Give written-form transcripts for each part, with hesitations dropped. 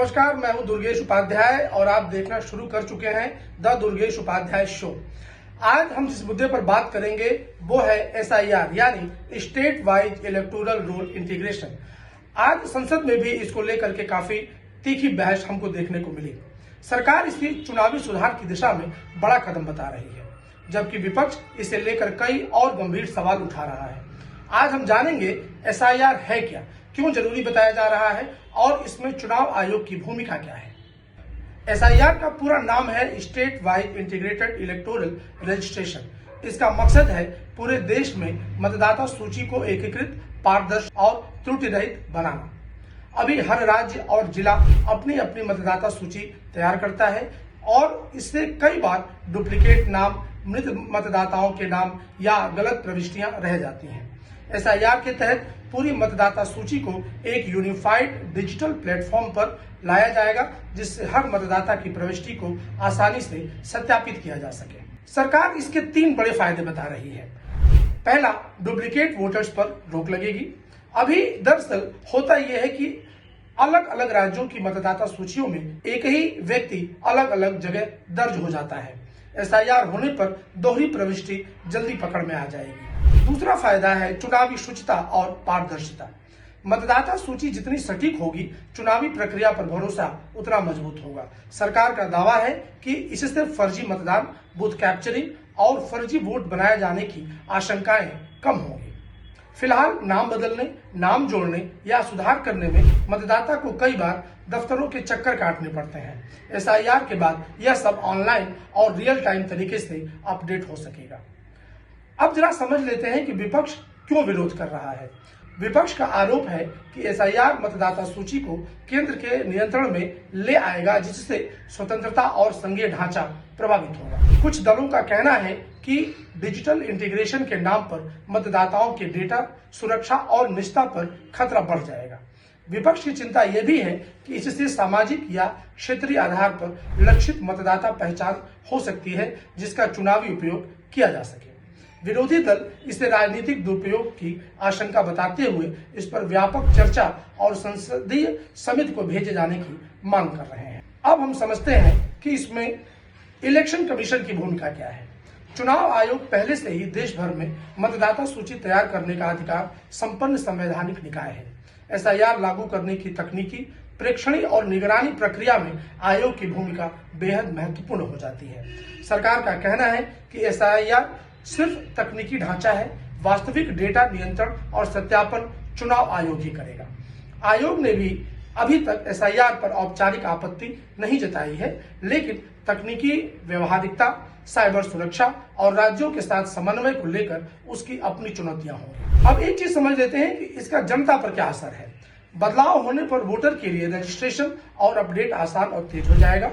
नमस्कार, मैं हूं दुर्गेश उपाध्याय और आप देखना शुरू कर चुके हैं द दुर्गेश उपाध्याय शो। आज हम जिस मुद्दे पर बात करेंगे वो है SIR यानी state wise electoral roll integration. आज संसद में भी इसको लेकर के काफी तीखी बहस हमको देखने को मिली। सरकार इसकी चुनावी सुधार की दिशा में बड़ा कदम बता रही है, जबकि विपक्ष इसे लेकर कई और गंभीर सवाल उठा रहा है। आज हम जानेंगे SIR है क्या, क्यों जरूरी बताया जा रहा है और इसमें चुनाव आयोग की भूमिका क्या है। SIR का पूरा नाम है state wise integrated electoral registration. इसका मकसद है पूरे देश में मतदाता सूची को एकीकृत, पारदर्शी और त्रुटि रहित बनाना। अभी हर राज्य और जिला अपनी अपनी मतदाता सूची तैयार करता है और इससे कई बार डुप्लीकेट नाम, मृत मतदाताओं के नाम या गलत प्रविष्टियां रह जाती हैं। SIR के तहत पूरी मतदाता सूची को एक यूनिफाइड डिजिटल प्लेटफॉर्म पर लाया जाएगा, जिससे हर मतदाता की प्रविष्टि को आसानी से सत्यापित किया जा सके। सरकार इसके 3 बड़े फायदे बता रही है। पहला, डुप्लीकेट वोटर्स पर रोक लगेगी। अभी दरअसल होता यह है कि अलग अलग राज्यों की मतदाता सूचियों में एक ही व्यक्ति अलग अलग जगह दर्ज हो जाता है। SIR होने पर दोहरी प्रविष्टि जल्दी पकड़ में आ जाएगी। दूसरा फायदा है चुनावी शुचिता और पारदर्शिता। मतदाता सूची जितनी सटीक होगी, चुनावी प्रक्रिया पर भरोसा उतना मजबूत होगा। सरकार का दावा है कि इससे फर्जी मतदान, बूथ कैप्चरिंग और फर्जी वोट बनाए जाने की आशंकाएं कम होंगी। फिलहाल नाम बदलने, नाम जोड़ने या सुधार करने में मतदाता को कई बार दफ्तरों के चक्कर काटने पड़ते हैं। SIR के बाद यह सब ऑनलाइन और रियल टाइम तरीके से अपडेट हो सकेगा। अब जरा समझ लेते हैं कि विपक्ष क्यों विरोध कर रहा है। विपक्ष का आरोप है कि SIR मतदाता सूची को केंद्र के नियंत्रण में ले आएगा, जिससे स्वतंत्रता और संघीय ढांचा प्रभावित होगा। कुछ दलों का कहना है कि डिजिटल इंटीग्रेशन के नाम पर मतदाताओं के डेटा सुरक्षा और निजता पर खतरा बढ़ जाएगा। विपक्ष की चिंता यह भी है कि इससे सामाजिक या क्षेत्रीय आधार पर लक्षित मतदाता पहचान हो सकती है, जिसका चुनावी उपयोग किया जा सके। विरोधी दल इसे राजनीतिक दुरुपयोग की आशंका बताते हुए इस पर व्यापक चर्चा और संसदीय समिति को भेजे जाने की मांग कर रहे हैं। अब हम समझते हैं कि इसमें इलेक्शन कमीशन की भूमिका क्या है। चुनाव आयोग पहले से ही देश भर में मतदाता सूची तैयार करने का अधिकार संपन्न संवैधानिक निकाय है। SIR लागू करने की तकनीकी, प्रेक्षणी और निगरानी प्रक्रिया में आयोग की भूमिका बेहद महत्वपूर्ण हो जाती है। सरकार का कहना है कि SIR सिर्फ तकनीकी ढांचा है, वास्तविक डेटा नियंत्रण और सत्यापन चुनाव आयोग ही करेगा। आयोग ने भी अभी तक SIR पर औपचारिक आपत्ति नहीं जताई है, लेकिन तकनीकी व्यवहारिकता, साइबर सुरक्षा और राज्यों के साथ समन्वय को लेकर उसकी अपनी चुनौतियां होंगी। अब एक चीज समझ लेते हैं कि इसका जनता पर क्या असर है। बदलाव होने पर वोटर के लिए रजिस्ट्रेशन और अपडेट आसान और तेज हो जाएगा।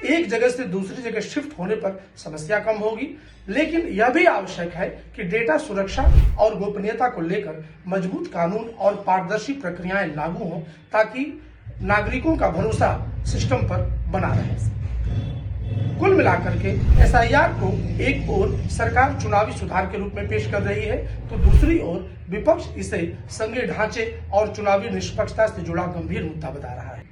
एक जगह से दूसरी जगह शिफ्ट होने पर समस्या कम होगी, लेकिन यह भी आवश्यक है कि डेटा सुरक्षा और गोपनीयता को लेकर मजबूत कानून और पारदर्शी प्रक्रियाएं लागू हों, ताकि नागरिकों का भरोसा सिस्टम पर बना रहे। कुल मिलाकर के SIR को एक ओर सरकार चुनावी सुधार के रूप में पेश कर रही है, तो दूसरी ओर विपक्ष इसे संघीय ढांचे और चुनावी निष्पक्षता से जुड़ा गंभीर मुद्दा बता रहा है।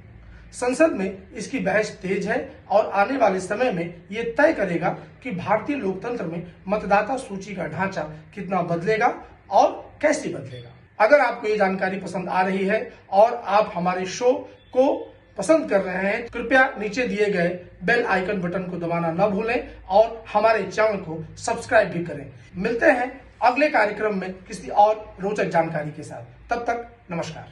संसद में इसकी बहस तेज है और आने वाले समय में ये तय करेगा कि भारतीय लोकतंत्र में मतदाता सूची का ढांचा कितना बदलेगा और कैसे बदलेगा। अगर आपको ये जानकारी पसंद आ रही है और आप हमारे शो को पसंद कर रहे हैं, कृपया नीचे दिए गए बेल आइकन बटन को दबाना न भूलें और हमारे चैनल को सब्सक्राइब भी करें। मिलते हैं अगले कार्यक्रम में किसी और रोचक जानकारी के साथ। तब तक नमस्कार।